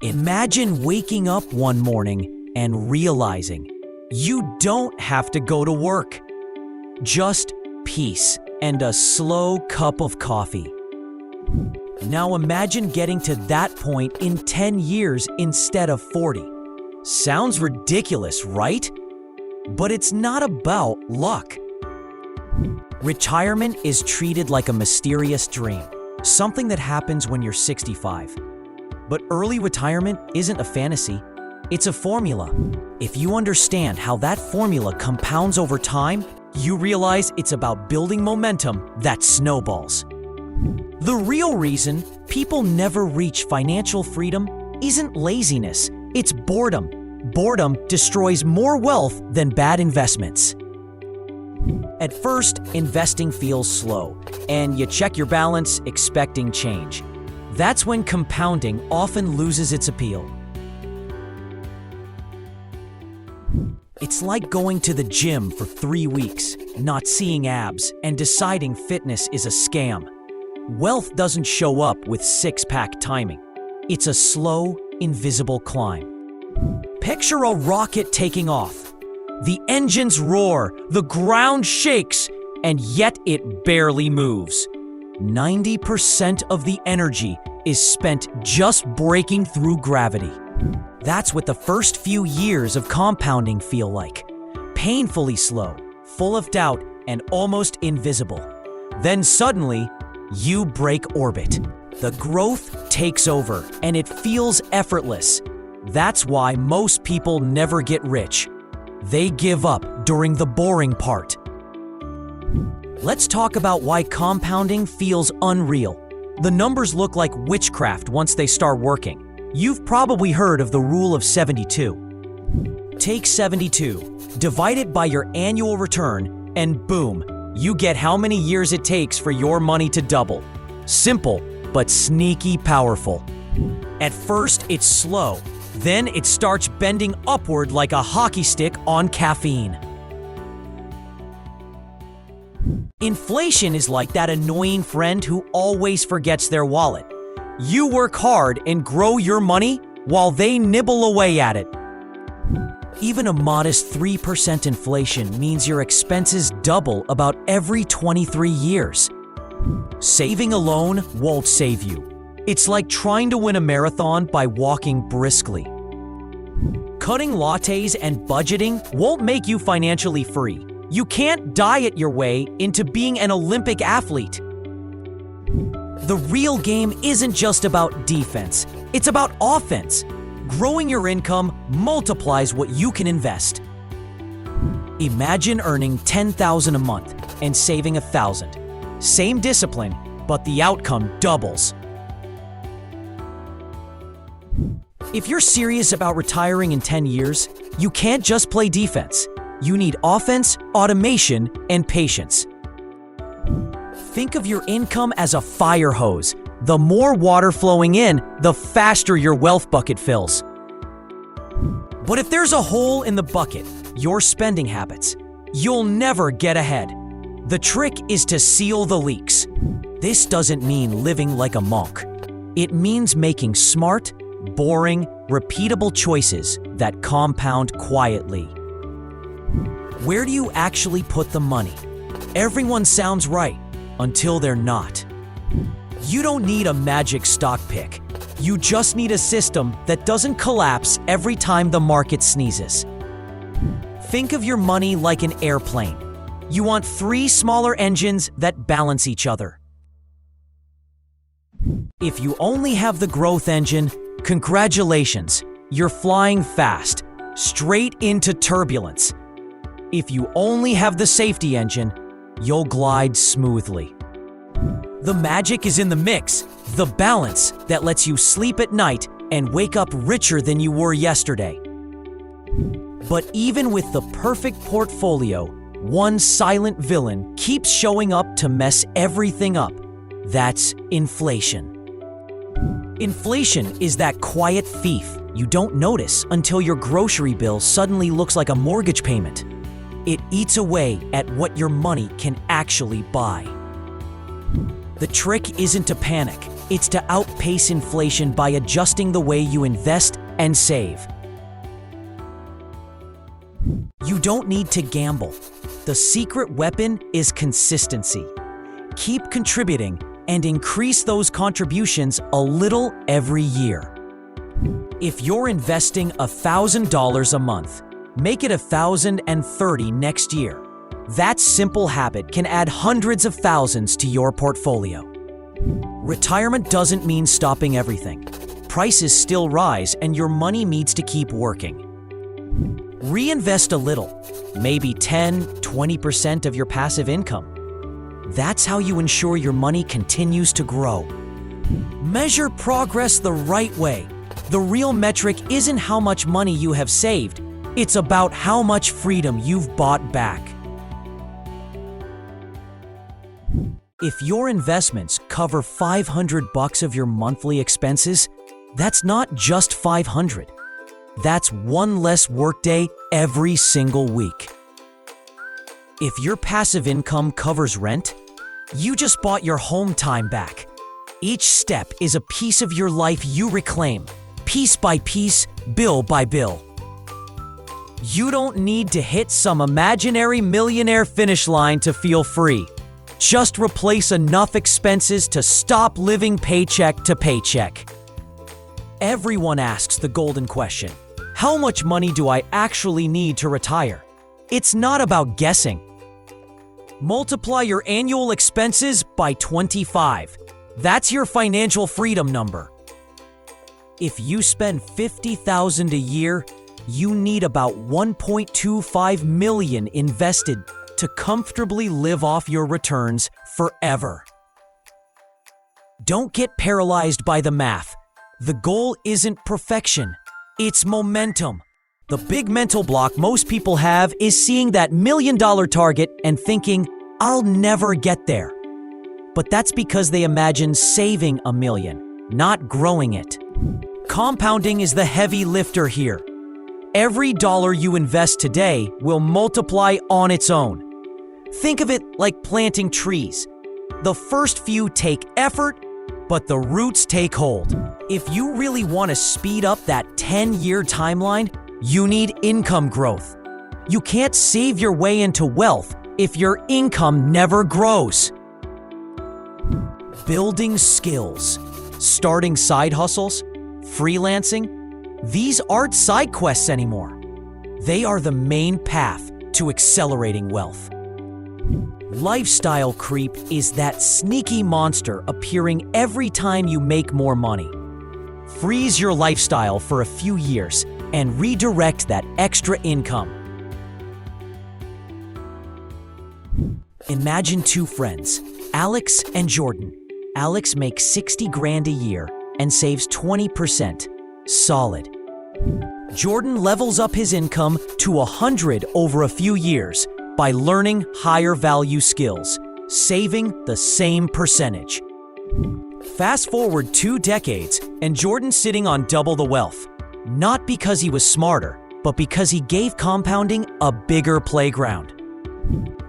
Imagine waking up one morning and realizing you don't have to go to work. Just peace and a slow cup of coffee. Now imagine getting to that point in 10 years instead of 40. Sounds ridiculous, right? But it's not about luck. Retirement is treated like a mysterious dream, something that happens when you're 65. But early retirement isn't a fantasy, it's a formula. If you understand how that formula compounds over time, you realize it's about building momentum that snowballs. The real reason people never reach financial freedom isn't laziness, it's boredom. Boredom destroys more wealth than bad investments. At first, investing feels slow, and you check your balance expecting change. That's when compounding often loses its appeal. It's like going to the gym for 3 weeks, not seeing abs, and deciding fitness is a scam. Wealth doesn't show up with six-pack timing. It's a slow, invisible climb. Picture a rocket taking off. The engines roar, the ground shakes, and yet it barely moves. 90% of the energy is spent just breaking through gravity. That's what the first few years of compounding feel like. Painfully slow, full of doubt, and almost invisible. Then suddenly, you break orbit. The growth takes over, and it feels effortless. That's why most people never get rich. They give up during the boring part. Let's talk about why compounding feels unreal. The numbers look like witchcraft once they start working. You've probably heard of the rule of 72. Take 72, divide it by your annual return, and boom, you get how many years it takes for your money to double. Simple, but sneaky powerful. At first, it's slow. Then it starts bending upward like a hockey stick on caffeine. Inflation is like that annoying friend who always forgets their wallet. You work hard and grow your money while they nibble away at it. Even a modest 3% inflation means your expenses double about every 23 years. Saving alone won't save you. It's like trying to win a marathon by walking briskly. Cutting lattes and budgeting won't make you financially free. You can't diet your way into being an Olympic athlete. The real game isn't just about defense, it's about offense. Growing your income multiplies what you can invest. Imagine earning $10,000 a month and saving $1,000. Same discipline, but the outcome doubles. If you're serious about retiring in 10 years, you can't just play defense. You need offense, automation, and patience. Think of your income as a fire hose. The more water flowing in, the faster your wealth bucket fills. But if there's a hole in the bucket, your spending habits, you'll never get ahead. The trick is to seal the leaks. This doesn't mean living like a monk. It means making smart, boring, repeatable choices that compound quietly. Where do you actually put the money? Everyone sounds right until they're not. You don't need a magic stock pick. You just need a system that doesn't collapse every time the market sneezes. Think of your money like an airplane. You want 3 smaller engines that balance each other. If you only have the growth engine, congratulations, you're flying fast, straight into turbulence. If you only have the safety engine, you'll glide smoothly. The magic is in the mix, the balance that lets you sleep at night and wake up richer than you were yesterday. But even with the perfect portfolio, one silent villain keeps showing up to mess everything up. That's inflation. Inflation is that quiet thief you don't notice until your grocery bill suddenly looks like a mortgage payment. It eats away at what your money can actually buy. The trick isn't to panic, It's to outpace inflation by adjusting the way you invest and save. You don't need to gamble. The secret weapon is consistency. Keep contributing and increase those contributions a little every year. If you're investing $1,000 a month, make it $1,030 next year. That simple habit can add hundreds of thousands to your portfolio. Retirement doesn't mean stopping everything. Prices still rise and your money needs to keep working. Reinvest a little, maybe 10–20% of your passive income. That's how you ensure your money continues to grow. Measure progress the right way. The real metric isn't how much money you have saved, it's about how much freedom you've bought back. If your investments cover $500 of your monthly expenses, that's not just $500. That's one less workday every single week. If your passive income covers rent, you just bought your home time back. Each step is a piece of your life you reclaim, piece by piece, bill by bill. You don't need to hit some imaginary millionaire finish line to feel free. Just replace enough expenses to stop living paycheck to paycheck. Everyone asks the golden question: how much money do I actually need to retire? It's not about guessing. Multiply your annual expenses by 25. That's your financial freedom number. If you spend $50,000 a year, you need about $1.25 million invested to comfortably live off your returns forever. Don't get paralyzed by the math. The goal isn't perfection, it's momentum. The big mental block most people have is seeing that $1 million target and thinking, I'll never get there. But that's because they imagine saving $1 million, not growing it. Compounding is the heavy lifter here. Every dollar you invest today will multiply on its own. Think of it like planting trees. The first few take effort, but the roots take hold. If you really want to speed up that 10-year timeline, you need income growth. You can't save your way into wealth if your income never grows. Building skills, starting side hustles, freelancing, these aren't side quests anymore. They are the main path to accelerating wealth. Lifestyle creep is that sneaky monster appearing every time you make more money. Freeze your lifestyle for a few years and redirect that extra income. Imagine two friends, Alex and Jordan. Alex makes $60,000 a year and saves 20%. Solid. Jordan levels up his income to $100,000 over a few years by learning higher value skills, saving the same percentage. Fast forward 2 decades, and Jordan's sitting on double the wealth. Not because he was smarter, but because he gave compounding a bigger playground.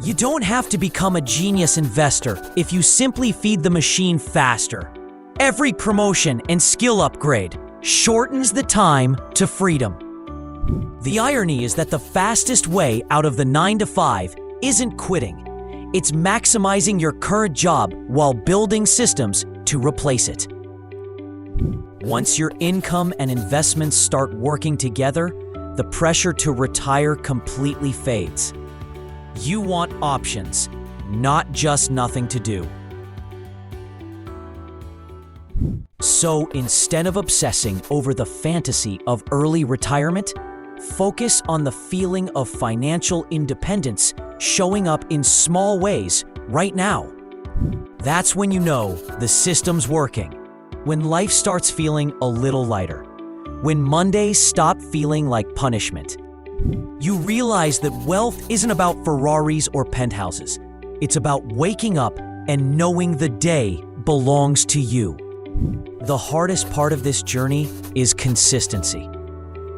You don't have to become a genius investor if you simply feed the machine faster. Every promotion and skill upgrade shortens the time to freedom. The irony is that the fastest way out of the 9-to-5 isn't quitting. It's maximizing your current job while building systems to replace it. Once your income and investments start working together, the pressure to retire completely fades. You want options, not just nothing to do. So instead of obsessing over the fantasy of early retirement, focus on the feeling of financial independence showing up in small ways right now. That's when you know the system's working. When life starts feeling a little lighter. When Mondays stop feeling like punishment. You realize that wealth isn't about Ferraris or penthouses. It's about waking up and knowing the day belongs to you. The hardest part of this journey is consistency.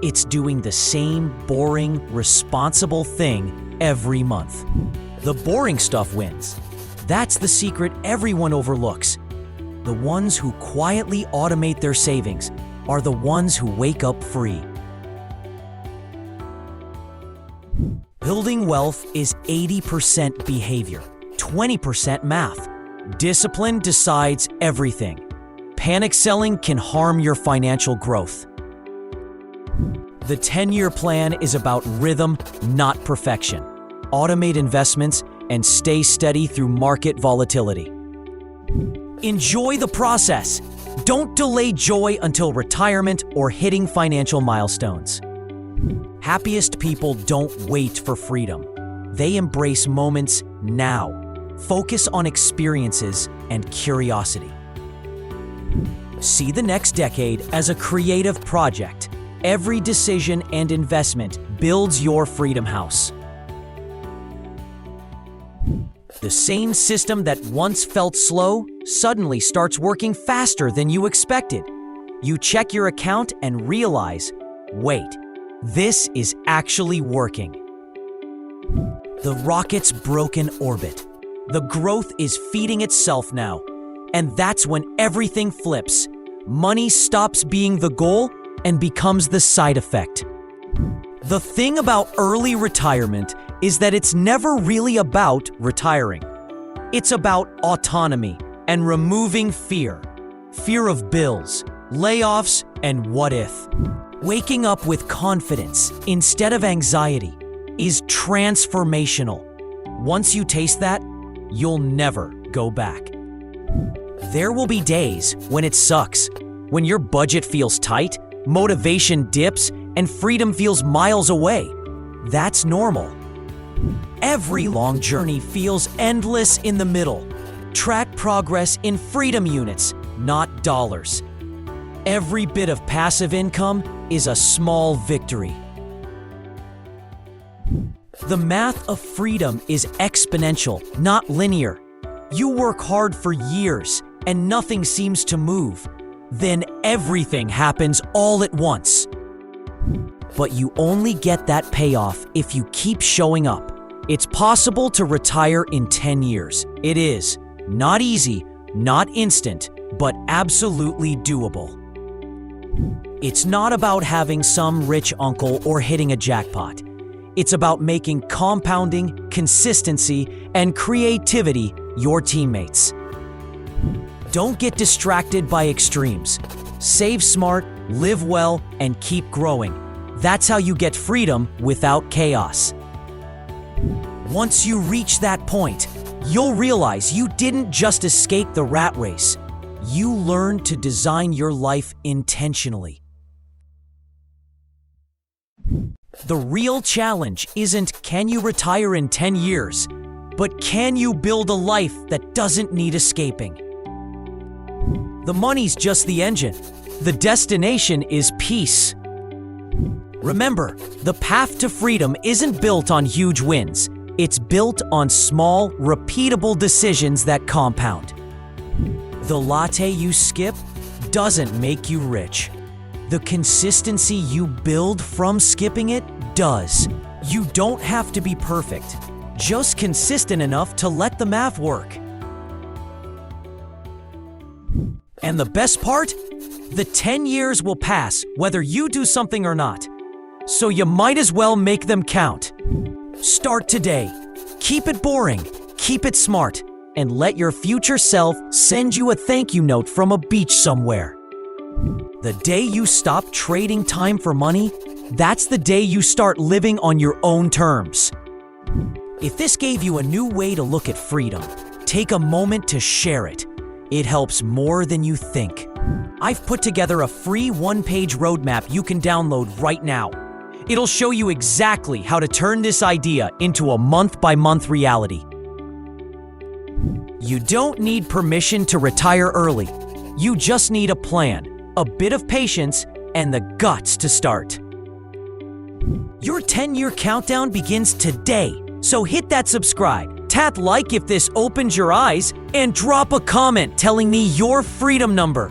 It's doing the same boring, responsible thing every month. The boring stuff wins. That's the secret everyone overlooks. The ones who quietly automate their savings are the ones who wake up free. Building wealth is 80% behavior, 20% math. Discipline decides everything. Panic selling can harm your financial growth. The 10-year plan is about rhythm, not perfection. Automate investments and stay steady through market volatility. Enjoy the process. Don't delay joy until retirement or hitting financial milestones. Happiest people don't wait for freedom. They embrace moments now. Focus on experiences and curiosity. See the next decade as a creative project. Every decision and investment builds your freedom house. The same system that once felt slow suddenly starts working faster than you expected. You check your account and realize, wait, this is actually working. The rocket's broken orbit. The growth is feeding itself now. And that's when everything flips. Money stops being the goal and becomes the side effect. The thing about early retirement is that it's never really about retiring. It's about autonomy and removing fear. Fear of bills, layoffs, and what if. Waking up with confidence instead of anxiety is transformational. Once you taste that, you'll never go back. There will be days when it sucks, when your budget feels tight, motivation dips, and freedom feels miles away. That's normal. Every long journey feels endless in the middle. Track progress in freedom units, not dollars. Every bit of passive income is a small victory. The math of freedom is exponential, not linear. You work hard for years and nothing seems to move. Then everything happens all at once. But you only get that payoff if you keep showing up. It's possible to retire in 10 years. It is. Not easy, not instant, but absolutely doable. It's not about having some rich uncle or hitting a jackpot. It's about making compounding, consistency, and creativity your teammates. Don't get distracted by extremes. Save smart, live well, and keep growing. That's how you get freedom without chaos. Once you reach that point, you'll realize you didn't just escape the rat race. You learned to design your life intentionally. The real challenge isn't can you retire in 10 years, but can you build a life that doesn't need escaping? The money's just the engine. The destination is peace. Remember, the path to freedom isn't built on huge wins. It's built on small, repeatable decisions that compound. The latte you skip doesn't make you rich. The consistency you build from skipping it does. You don't have to be perfect, just consistent enough to let the math work. And the best part? The 10 years will pass whether you do something or not. So you might as well make them count. Start today. Keep it boring, keep it smart, and let your future self send you a thank you note from a beach somewhere. The day you stop trading time for money, that's the day you start living on your own terms. If this gave you a new way to look at freedom, take a moment to share it. It helps more than you think. I've put together a free one-page roadmap you can download right now. It'll show you exactly how to turn this idea into a month-by-month reality. You don't need permission to retire early. You just need a plan, a bit of patience, and the guts to start. Your 10-year countdown begins today, so hit that subscribe, tap like if this opens your eyes, and drop a comment telling me your freedom number.